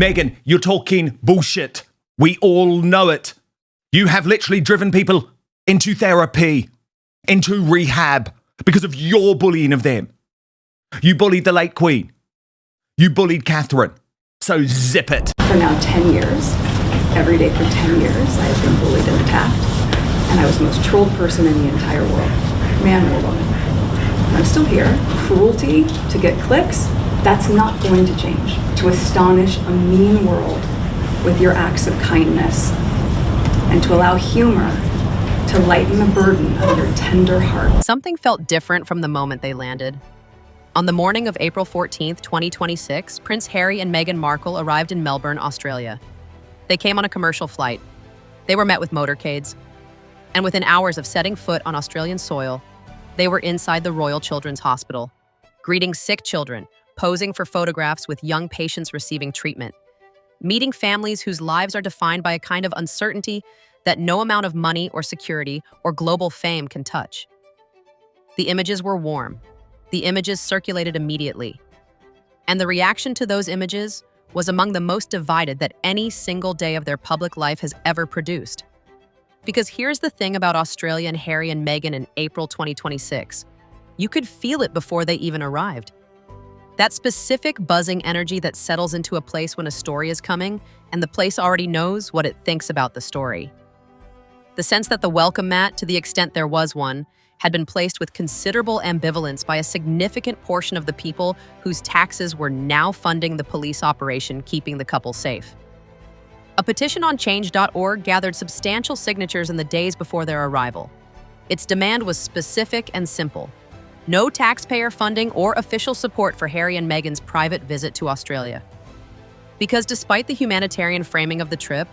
Meghan, you're talking bullshit. We all know it. You have literally driven people into therapy, into rehab, because of your bullying of them. You bullied the late Queen. You bullied Catherine. So zip it. For now 10 years, every day for 10 years, I have been bullied and attacked. And I was the most trolled person in the entire world, man or woman. I'm still here. Cruelty to get clicks, that's not going to change. To astonish a mean world with your acts of kindness and to allow humor to lighten the burden of your tender heart. Something felt different from the moment they landed. On the morning of April 14th, 2026, Prince Harry and Meghan Markle arrived in Melbourne, Australia. They came on a commercial flight. They were met with motorcades. And within hours of setting foot on Australian soil, they were inside the Royal Children's Hospital, greeting sick children, posing for photographs with young patients receiving treatment, meeting families whose lives are defined by a kind of uncertainty that no amount of money or security or global fame can touch. The images were warm. The images circulated immediately. And the reaction to those images was among the most divided that any single day of their public life has ever produced. Because here's the thing about Australia and Harry and Meghan in April 2026. You could feel it before they even arrived. That specific buzzing energy that settles into a place when a story is coming, and the place already knows what it thinks about the story. The sense that the welcome mat, to the extent there was one, had been placed with considerable ambivalence by a significant portion of the people whose taxes were now funding the police operation keeping the couple safe. A petition on change.org gathered substantial signatures in the days before their arrival. Its demand was specific and simple. No taxpayer funding or official support for Harry and Meghan's private visit to Australia. Because despite the humanitarian framing of the trip,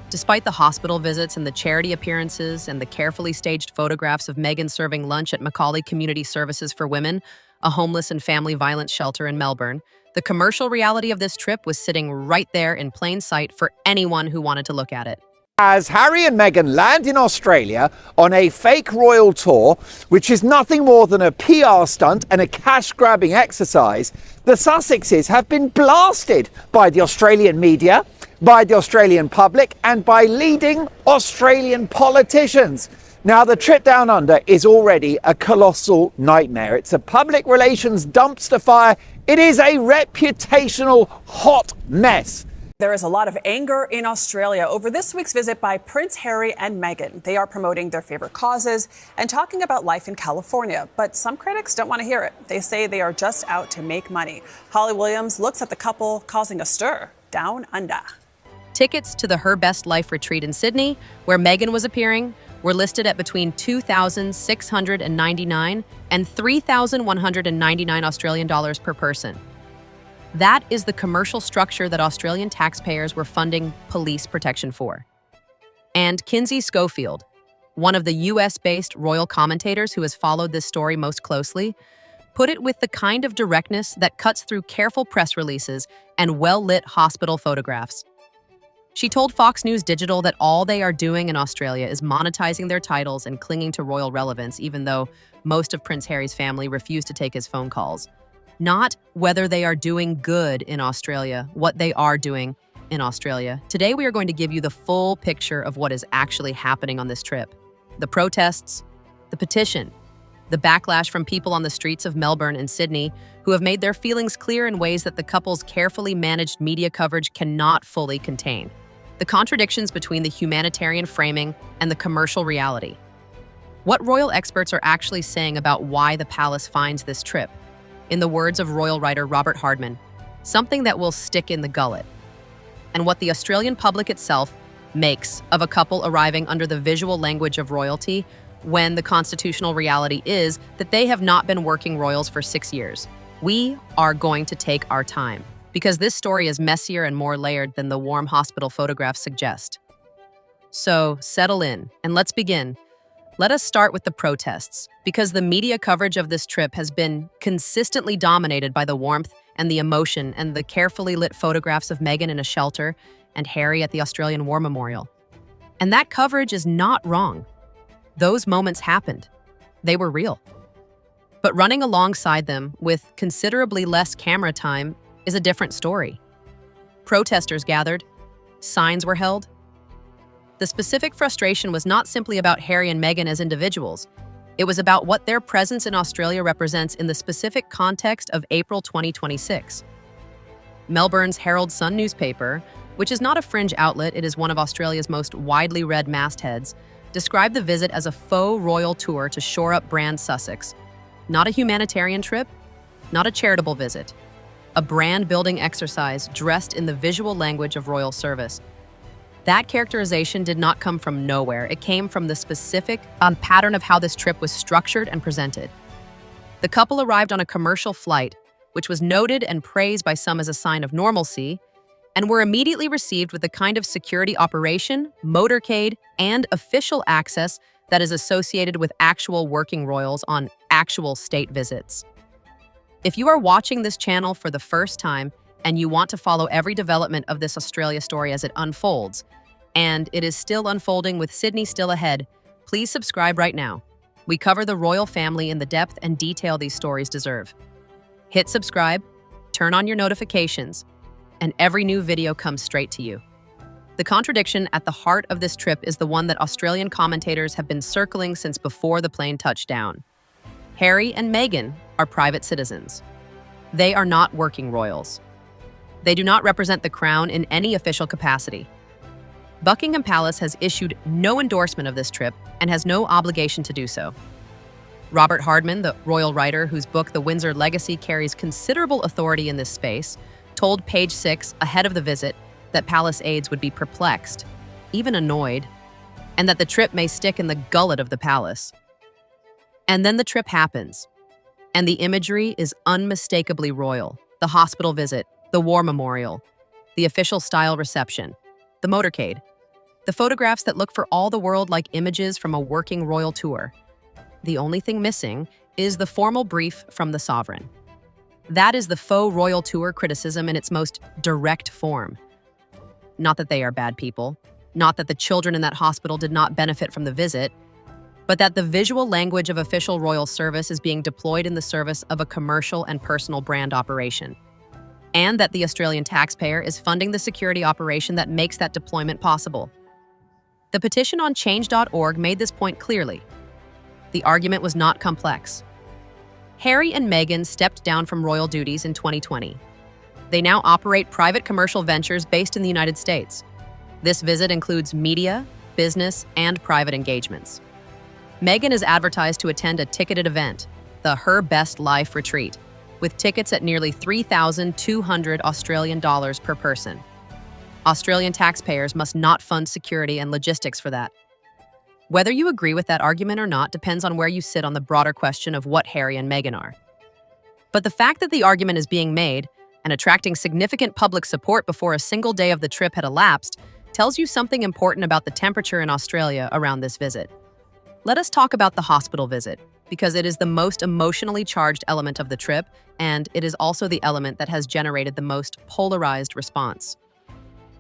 despite the hospital visits and the charity appearances and the carefully staged photographs of Meghan serving lunch at Macaulay Community Services for Women, a homeless and family violence shelter in Melbourne, the commercial reality of this trip was sitting right there in plain sight for anyone who wanted to look at it. As Harry and Meghan land in Australia on a fake royal tour, which is nothing more than a PR stunt and a cash-grabbing exercise, the Sussexes have been blasted by the Australian media, by the Australian public, and by leading Australian politicians. Now, the trip down under is already a colossal nightmare. It's a public relations dumpster fire. It is a reputational hot mess. There is a lot of anger in Australia over this week's visit by Prince Harry and Meghan. They are promoting their favorite causes and talking about life in California. But some critics don't want to hear it. They say they are just out to make money. Holly Williams looks at the couple causing a stir down under. Tickets to the Her Best Life retreat in Sydney, where Meghan was appearing, were listed at between $2,699 and $3,199 Australian dollars per person. That is the commercial structure that Australian taxpayers were funding police protection for. And Kinsey Schofield, one of the US-based royal commentators who has followed this story most closely, put it with the kind of directness that cuts through careful press releases and well-lit hospital photographs. She told Fox News Digital that all they are doing in Australia is monetizing their titles and clinging to royal relevance, even though most of Prince Harry's family refused to take his phone calls. Not whether they are doing good in Australia, what they are doing in Australia. Today, we are going to give you the full picture of what is actually happening on this trip. The protests, the petition, the backlash from people on the streets of Melbourne and Sydney who have made their feelings clear in ways that the couple's carefully managed media coverage cannot fully contain. The contradictions between the humanitarian framing and the commercial reality. What royal experts are actually saying about why the palace finds this trip. In the words of royal writer Robert Hardman, something that will stick in the gullet. And what the Australian public itself makes of a couple arriving under the visual language of royalty when the constitutional reality is that they have not been working royals for 6 years. We are going to take our time, because this story is messier and more layered than the warm hospital photographs suggest. So settle in, and let's begin. Let us start with the protests, because the media coverage of this trip has been consistently dominated by the warmth and the emotion and the carefully lit photographs of Meghan in a shelter and Harry at the Australian War Memorial. And that coverage is not wrong. Those moments happened. They were real. But running alongside them with considerably less camera time is a different story. Protesters gathered. Signs were held. The specific frustration was not simply about Harry and Meghan as individuals. It was about what their presence in Australia represents in the specific context of April 2026. Melbourne's Herald Sun newspaper, which is not a fringe outlet, it is one of Australia's most widely read mastheads, described the visit as a faux royal tour to shore up Brand Sussex. Not a humanitarian trip, not a charitable visit. A brand-building exercise dressed in the visual language of royal service. That characterization did not come from nowhere. It came from the specific pattern of how this trip was structured and presented. The couple arrived on a commercial flight, which was noted and praised by some as a sign of normalcy, and were immediately received with the kind of security operation, motorcade, and official access that is associated with actual working royals on actual state visits. If you are watching this channel for the first time and you want to follow every development of this Australia story as it unfolds, and it is still unfolding with Sydney still ahead, please subscribe right now. We cover the royal family in the depth and detail these stories deserve. Hit subscribe, turn on your notifications, and every new video comes straight to you. The contradiction at the heart of this trip is the one that Australian commentators have been circling since before the plane touched down. Harry and Meghan are private citizens. They are not working royals. They do not represent the crown in any official capacity. Buckingham Palace has issued no endorsement of this trip and has no obligation to do so. Robert Hardman, the royal writer whose book The Windsor Legacy carries considerable authority in this space, told Page 6 ahead of the visit that palace aides would be perplexed, even annoyed, and that the trip may stick in the gullet of the palace. And then the trip happens, and the imagery is unmistakably royal. The hospital visit, the war memorial, the official style reception, the motorcade, the photographs that look for all the world like images from a working royal tour. The only thing missing is the formal brief from the sovereign. That is the faux royal tour criticism in its most direct form. Not that they are bad people, not that the children in that hospital did not benefit from the visit, but that the visual language of official royal service is being deployed in the service of a commercial and personal brand operation, and that the Australian taxpayer is funding the security operation that makes that deployment possible. The petition on change.org made this point clearly. The argument was not complex. Harry and Meghan stepped down from royal duties in 2020. They now operate private commercial ventures based in the United States. This visit includes media, business, and private engagements. Meghan is advertised to attend a ticketed event, the Her Best Life Retreat, with tickets at nearly 3,200 Australian dollars per person. Australian taxpayers must not fund security and logistics for that. Whether you agree with that argument or not depends on where you sit on the broader question of what Harry and Meghan are. But the fact that the argument is being made and attracting significant public support before a single day of the trip had elapsed tells you something important about the temperature in Australia around this visit. Let us talk about the hospital visit, because it is the most emotionally charged element of the trip, and it is also the element that has generated the most polarized response.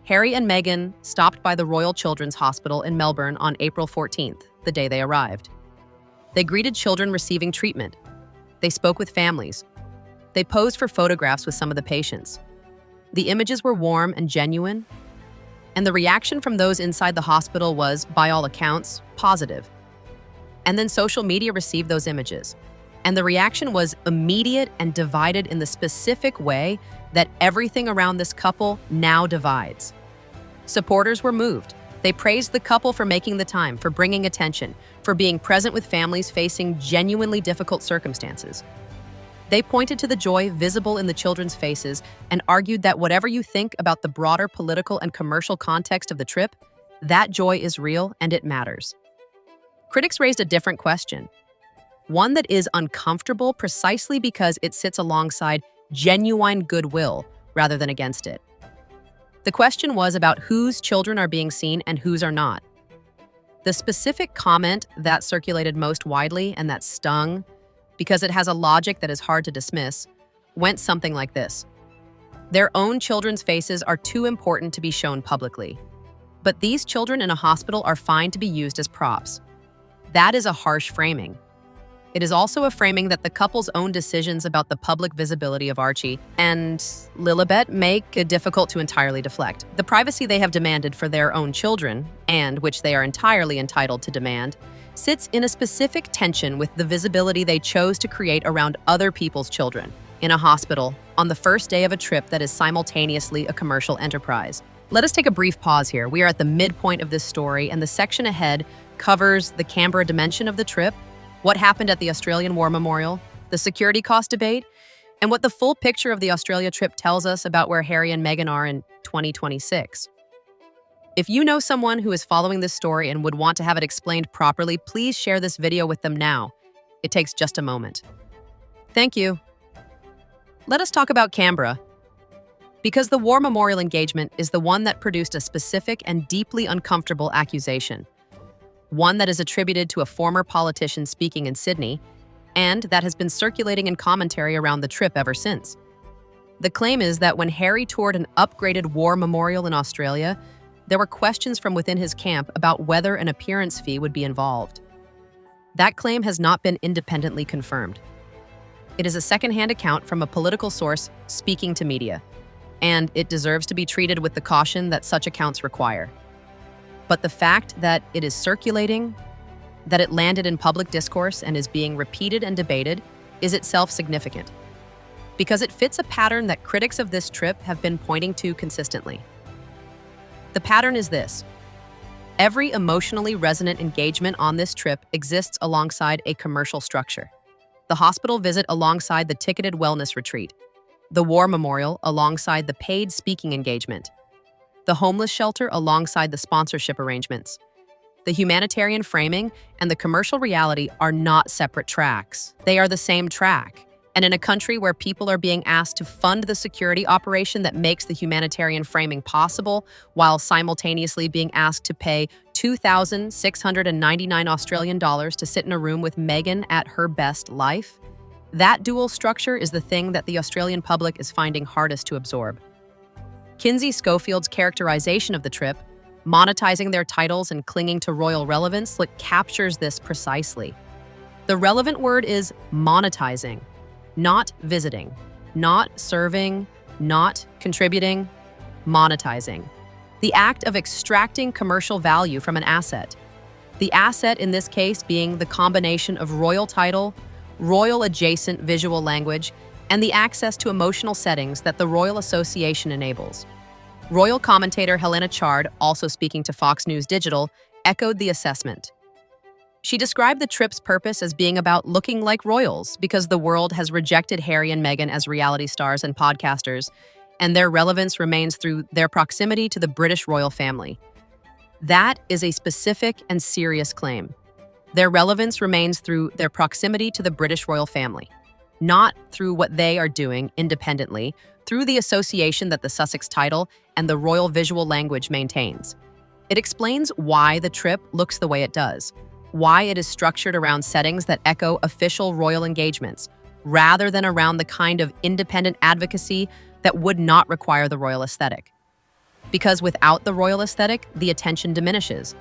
Harry and Meghan stopped by the Royal Children's Hospital in Melbourne on April 14th, the day they arrived. They greeted children receiving treatment. They spoke with families. They posed for photographs with some of the patients. The images were warm and genuine, and the reaction from those inside the hospital was, by all accounts, positive. And then social media received those images, and the reaction was immediate and divided in the specific way that everything around this couple now divides. Supporters were moved. They praised the couple for making the time, for bringing attention, for being present with families facing genuinely difficult circumstances. They pointed to the joy visible in the children's faces and argued that whatever you think about the broader political and commercial context of the trip, that joy is real and it matters. Critics raised a different question, one that is uncomfortable precisely because it sits alongside genuine goodwill rather than against it. The question was about whose children are being seen and whose are not. The specific comment that circulated most widely and that stung, because it has a logic that is hard to dismiss, went something like this. Their own children's faces are too important to be shown publicly. But these children in a hospital are fine to be used as props. That is a harsh framing. It is also a framing that the couple's own decisions about the public visibility of Archie and Lilibet make it difficult to entirely deflect. The privacy they have demanded for their own children, and which they are entirely entitled to demand, sits in a specific tension with the visibility they chose to create around other people's children, in a hospital, on the first day of a trip that is simultaneously a commercial enterprise. Let us take a brief pause here. We are at the midpoint of this story, and the section ahead covers the Canberra dimension of the trip, what happened at the Australian War Memorial, the security cost debate, and what the full picture of the Australia trip tells us about where Harry and Meghan are in 2026. If you know someone who is following this story and would want to have it explained properly, please share this video with them now. It takes just a moment. Thank you. Let us talk about Canberra. Because the War Memorial engagement is the one that produced a specific and deeply uncomfortable accusation. One that is attributed to a former politician speaking in Sydney, and that has been circulating in commentary around the trip ever since. The claim is that when Harry toured an upgraded war memorial in Australia, there were questions from within his camp about whether an appearance fee would be involved. That claim has not been independently confirmed. It is a second-hand account from a political source speaking to media, and it deserves to be treated with the caution that such accounts require. But the fact that it is circulating, that it landed in public discourse and is being repeated and debated, is itself significant, because it fits a pattern that critics of this trip have been pointing to consistently. The pattern is this: every emotionally resonant engagement on this trip exists alongside a commercial structure. The hospital visit alongside the ticketed wellness retreat, the war memorial alongside the paid speaking engagement, the homeless shelter alongside the sponsorship arrangements. The humanitarian framing and the commercial reality are not separate tracks. They are the same track. And in a country where people are being asked to fund the security operation that makes the humanitarian framing possible, while simultaneously being asked to pay 2,699 Australian dollars to sit in a room with Meghan at her best life, that dual structure is the thing that the Australian public is finding hardest to absorb. Kinsey Schofield's characterization of the trip, monetizing their titles and clinging to royal relevance, captures this precisely. The relevant word is monetizing, not visiting, not serving, not contributing, monetizing. The act of extracting commercial value from an asset. The asset in this case being the combination of royal title, royal adjacent visual language, and the access to emotional settings that the Royal Association enables. Royal commentator Helena Chard, also speaking to Fox News Digital, echoed the assessment. She described the trip's purpose as being about looking like royals because the world has rejected Harry and Meghan as reality stars and podcasters, and their relevance remains through their proximity to the British royal family. That is a specific and serious claim. Their relevance remains through their proximity to the British royal family, not through what they are doing independently, through the association that the Sussex title and the royal visual language maintains. It explains why the trip looks the way it does, why it is structured around settings that echo official royal engagements, rather than around the kind of independent advocacy that would not require the royal aesthetic. Because without the royal aesthetic, the attention diminishes.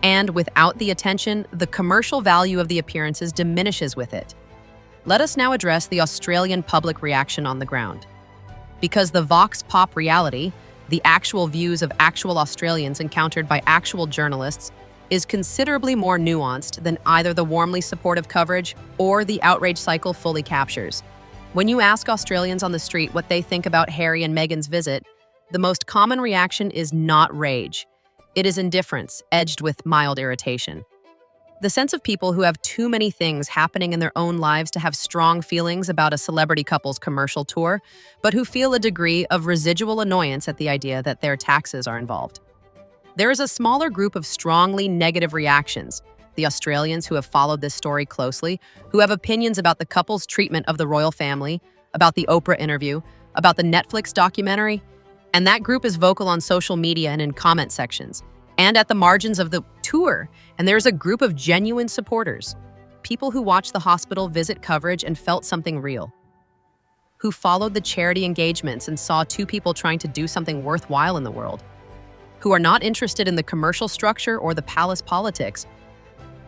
And without the attention, the commercial value of the appearances diminishes with it. Let us now address the Australian public reaction on the ground. Because the vox pop reality, the actual views of actual Australians encountered by actual journalists, is considerably more nuanced than either the warmly supportive coverage or the outrage cycle fully captures. When you ask Australians on the street what they think about Harry and Meghan's visit, the most common reaction is not rage. It is indifference, edged with mild irritation. The sense of people who have too many things happening in their own lives to have strong feelings about a celebrity couple's commercial tour, but who feel a degree of residual annoyance at the idea that their taxes are involved. There is a smaller group of strongly negative reactions, the Australians who have followed this story closely, who have opinions about the couple's treatment of the royal family, about the Oprah interview, about the Netflix documentary, and that group is vocal on social media and in comment sections, and at the margins of the tour. And there's a group of genuine supporters, people who watched the hospital visit coverage and felt something real, who followed the charity engagements and saw two people trying to do something worthwhile in the world, who are not interested in the commercial structure or the palace politics,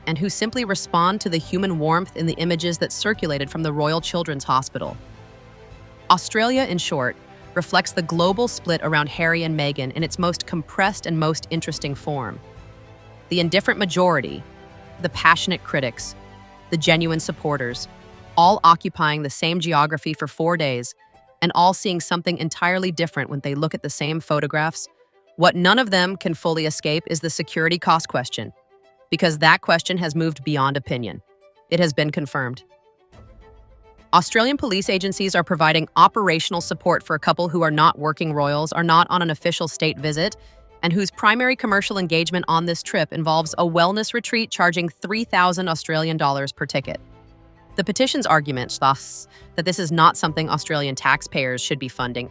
and who simply respond to the human warmth in the images that circulated from the Royal Children's Hospital. Australia, in short, reflects the global split around Harry and Meghan in its most compressed and most interesting form. The indifferent majority, the passionate critics, the genuine supporters, all occupying the same geography for 4 days, and all seeing something entirely different when they look at the same photographs. What none of them can fully escape is the security cost question, because that question has moved beyond opinion. It has been confirmed. Australian police agencies are providing operational support for a couple who are not working royals, are not on an official state visit, and whose primary commercial engagement on this trip involves a wellness retreat charging 3,000 Australian dollars per ticket. The petition's argument, thus, that this is not something Australian taxpayers should be funding,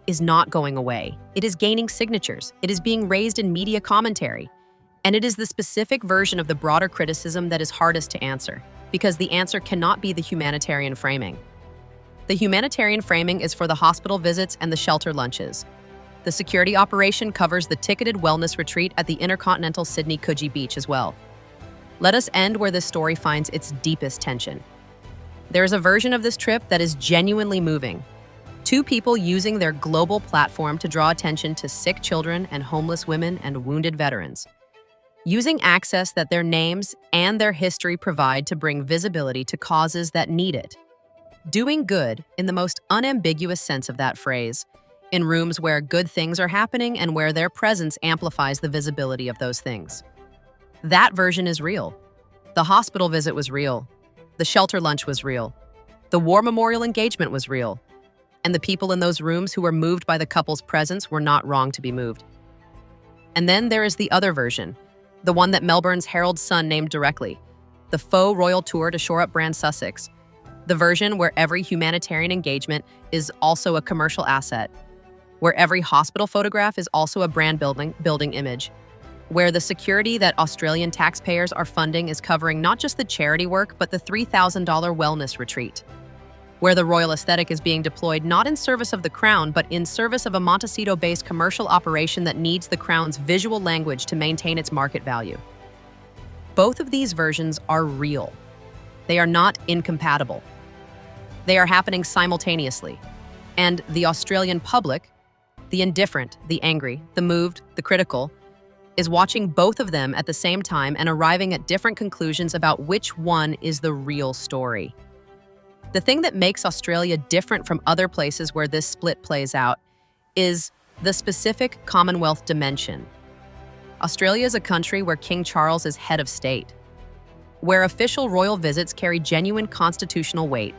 is not going away. It is gaining signatures. It is being raised in media commentary. And it is the specific version of the broader criticism that is hardest to answer, because the answer cannot be the humanitarian framing. The humanitarian framing is for the hospital visits and the shelter lunches. The security operation covers the ticketed wellness retreat at the Intercontinental Sydney Coogee Beach as well. Let us end where this story finds its deepest tension. There is a version of this trip that is genuinely moving. Two people using their global platform to draw attention to sick children and homeless women and wounded veterans. Using access that their names and their history provide to bring visibility to causes that need it. Doing good in the most unambiguous sense of that phrase, in rooms where good things are happening and where their presence amplifies the visibility of those things. That version is real. The hospital visit was real. The shelter lunch was real. The war memorial engagement was real. And the people in those rooms who were moved by the couple's presence were not wrong to be moved. And then there is the other version, the one that Melbourne's Herald's son named directly, the Faux royal tour to shore up Brand Sussex, the version where every humanitarian engagement is also a commercial asset, where every hospital photograph is also a brand building image, where the security that Australian taxpayers are funding is covering not just the charity work, but the $3,000 wellness retreat, where the royal aesthetic is being deployed not in service of the crown, but in service of a Montecito-based commercial operation that needs the crown's visual language to maintain its market value. Both of these versions are real. They are not incompatible. They are happening simultaneously. And the Australian public, the indifferent, the angry, the moved, the critical, is watching both of them at the same time and arriving at different conclusions about which one is the real story. The thing that makes Australia different from other places where this split plays out is the specific Commonwealth dimension. Australia is a country where King Charles is head of state, where official royal visits carry genuine constitutional weight,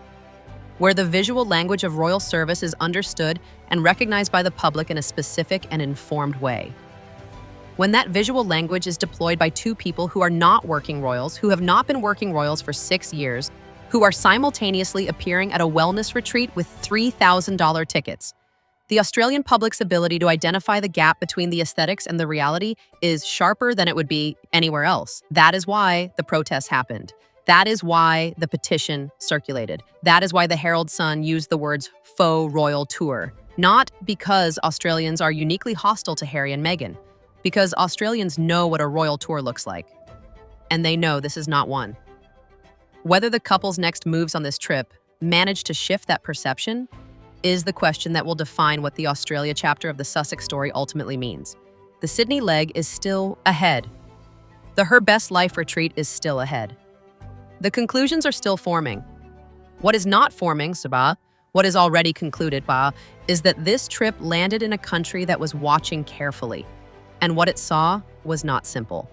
where the visual language of royal service is understood and recognized by the public in a specific and informed way. When that visual language is deployed by two people who are not working royals, who have not been working royals for 6 years, who are simultaneously appearing at a wellness retreat with $3,000 tickets. The Australian public's ability to identify the gap between the aesthetics and the reality is sharper than it would be anywhere else. That is why the protests happened. That is why the petition circulated. That is why the Herald Sun used the words faux royal tour. Not because Australians are uniquely hostile to Harry and Meghan, because Australians know what a royal tour looks like. And they know this is not one. Whether the couple's next moves on this trip manage to shift that perception is the question that will define what the Australia chapter of the Sussex story ultimately means. The Sydney leg is still ahead. The Her Best Life retreat is still ahead. The conclusions are still forming. What is not forming, Sabah, what is already concluded, Ba, is that this trip landed in a country that was watching carefully, and what it saw was not simple.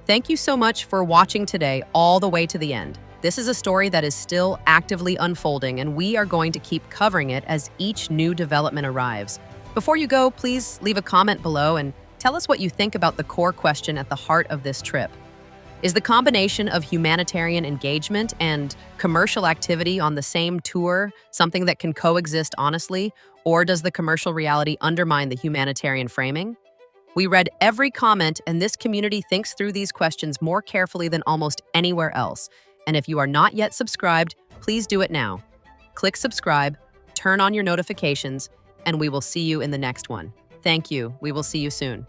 Thank you so much for watching today all the way to the end. This is a story that is still actively unfolding, and we are going to keep covering it as each new development arrives. Before you go, please leave a comment below and tell us what you think about the core question at the heart of this trip. Is the combination of humanitarian engagement and commercial activity on the same tour something that can coexist honestly, or does the commercial reality undermine the humanitarian framing? We read every comment, and this community thinks through these questions more carefully than almost anywhere else. And if you are not yet subscribed, please do it now. Click subscribe, turn on your notifications, and we will see you in the next one. Thank you. We will see you soon.